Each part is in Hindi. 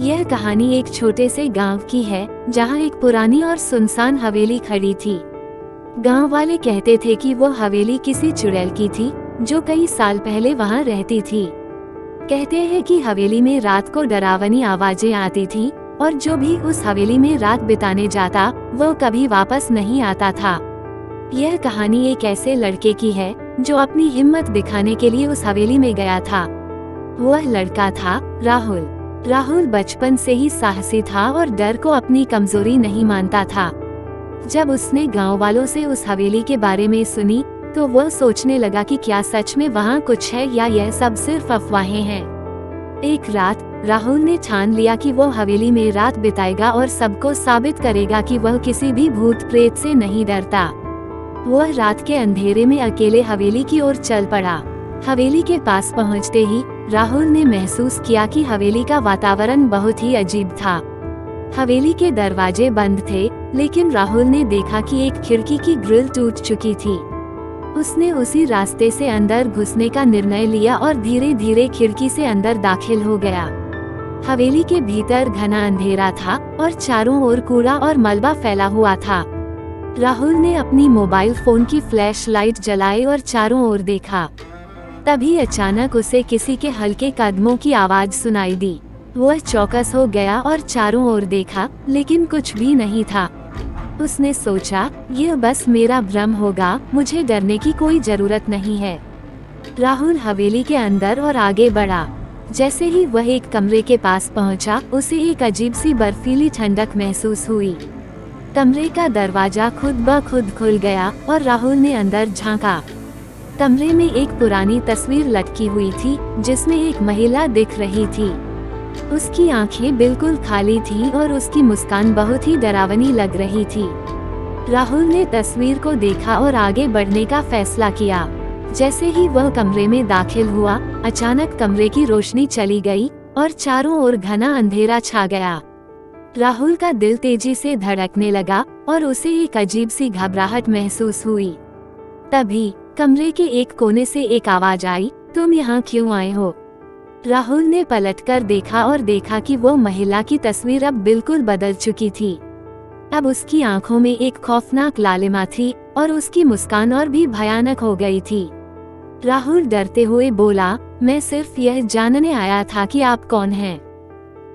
यह कहानी एक छोटे से गांव की है जहां एक पुरानी और सुनसान हवेली खड़ी थी। गांव वाले कहते थे कि वो हवेली किसी चुड़ैल की थी जो कई साल पहले वहां रहती थी। कहते हैं कि हवेली में रात को डरावनी आवाजें आती थी और जो भी उस हवेली में रात बिताने जाता वो कभी वापस नहीं आता था। यह कहानी एक ऐसे लड़के की है जो अपनी हिम्मत दिखाने के लिए उस हवेली में गया था। वह लड़का था राहुल। राहुल बचपन से ही साहसी था और डर को अपनी कमजोरी नहीं मानता था। जब उसने गांव वालों से उस हवेली के बारे में सुनी तो वह सोचने लगा कि क्या सच में वहां कुछ है या यह सब सिर्फ अफवाहें हैं। एक रात राहुल ने ठान लिया कि वो हवेली में रात बिताएगा और सबको साबित करेगा कि वह किसी भी भूत प्रेत से नहीं डरता। वह रात के अंधेरे में अकेले हवेली की ओर चल पड़ा। हवेली के पास पहुंचते ही राहुल ने महसूस किया कि हवेली का वातावरण बहुत ही अजीब था। हवेली के दरवाजे बंद थे, लेकिन राहुल ने देखा कि एक खिड़की की ग्रिल टूट चुकी थी। उसने उसी रास्ते से अंदर घुसने का निर्णय लिया और धीरे धीरे खिड़की से अंदर दाखिल हो गया। हवेली के भीतर घना अंधेरा था और चारों ओर कूड़ा और मलबा फैला हुआ था। राहुल ने अपनी मोबाइल फोन की फ्लैश लाइट जलाई और चारों ओर देखा। तभी अचानक उसे किसी के हल्के कदमों की आवाज सुनाई दी। वह चौकस हो गया और चारों ओर देखा, लेकिन कुछ भी नहीं था। उसने सोचा, यह बस मेरा भ्रम होगा, मुझे डरने की कोई जरूरत नहीं है। राहुल हवेली के अंदर और आगे बढ़ा। जैसे ही वह एक कमरे के पास पहुंचा, उसे एक अजीब सी बर्फीली ठंडक महसूस हुई। कमरे का दरवाजा खुद ब खुद खुल गया और राहुल ने अंदर झांका। कमरे में एक पुरानी तस्वीर लटकी हुई थी जिसमें एक महिला दिख रही थी। उसकी आंखें बिल्कुल खाली थीं और उसकी मुस्कान बहुत ही डरावनी लग रही थी। राहुल ने तस्वीर को देखा और आगे बढ़ने का फैसला किया। जैसे ही वह कमरे में दाखिल हुआ, अचानक कमरे की रोशनी चली गई और चारों ओर घना अंधेरा छा गया। राहुल का दिल तेजी से धड़कने लगा और उसे एक अजीब सी घबराहट महसूस हुई। तभी कमरे के एक कोने से एक आवाज आई, तुम यहाँ क्यों आए हो? राहुल ने पलटकर देखा और देखा कि वो महिला की तस्वीर अब बिल्कुल बदल चुकी थी। अब उसकी आंखों में एक खौफनाक लालिमा थी और उसकी मुस्कान और भी भयानक हो गई थी। राहुल डरते हुए बोला, मैं सिर्फ यह जानने आया था कि आप कौन हैं।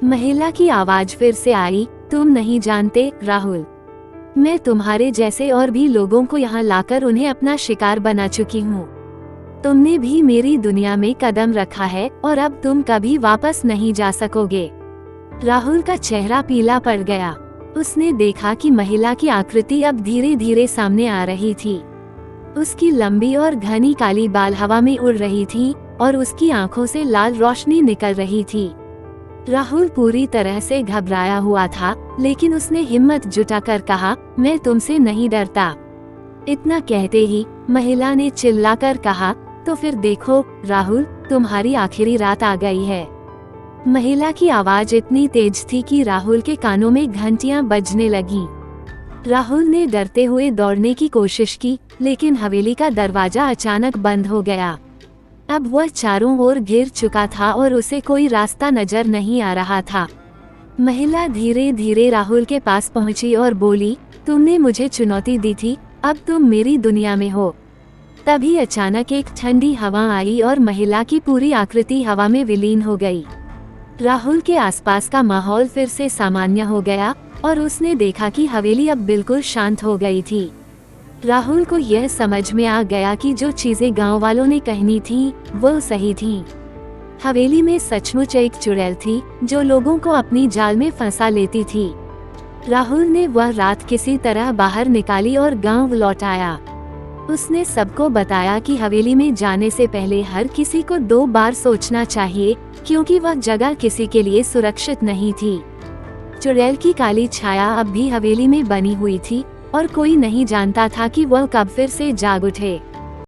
महिला की आवाज फिर से आई, तुम नहीं जानते राहुल, मैं तुम्हारे जैसे और भी लोगों को यहाँ लाकर उन्हें अपना शिकार बना चुकी हूँ। तुमने भी मेरी दुनिया में कदम रखा है और अब तुम कभी वापस नहीं जा सकोगे। राहुल का चेहरा पीला पड़ गया। उसने देखा कि महिला की आकृति अब धीरे धीरे सामने आ रही थी। उसकी लंबी और घनी काली बाल हवा में उड़ रही थी और उसकी आंखों से लाल रोशनी निकल रही थी। राहुल पूरी तरह से घबराया हुआ था, लेकिन उसने हिम्मत जुटाकर कहा, मैं तुमसे नहीं डरता। इतना कहते ही महिला ने चिल्लाकर कहा, तो फिर देखो राहुल, तुम्हारी आखिरी रात आ गई है। महिला की आवाज इतनी तेज थी कि राहुल के कानों में घंटियां बजने लगीं। राहुल ने डरते हुए दौड़ने की कोशिश की, लेकिन हवेली का दरवाजा अचानक बंद हो गया। अब वह चारों ओर घिर चुका था और उसे कोई रास्ता नजर नहीं आ रहा था। महिला धीरे धीरे राहुल के पास पहुंची और बोली, तुमने मुझे चुनौती दी थी, अब तुम मेरी दुनिया में हो। तभी अचानक एक ठंडी हवा आई और महिला की पूरी आकृति हवा में विलीन हो गई। राहुल के आसपास का माहौल फिर से सामान्य हो गया और उसने देखा कि हवेली अब बिल्कुल शांत हो गई थी। राहुल को यह समझ में आ गया कि जो चीजें गांव वालों ने कहनी थी वो सही थी। हवेली में सचमुच एक चुड़ैल थी जो लोगों को अपनी जाल में फंसा लेती थी। राहुल ने वह रात किसी तरह बाहर निकाली और गांव लौट आया। उसने सबको बताया कि हवेली में जाने से पहले हर किसी को 2 बार सोचना चाहिए, क्योंकि वह जगह किसी के लिए सुरक्षित नहीं थी। चुड़ैल की काली छाया अब भी हवेली में बनी हुई थी और कोई नहीं जानता था कि वह कब फिर से जाग उठे।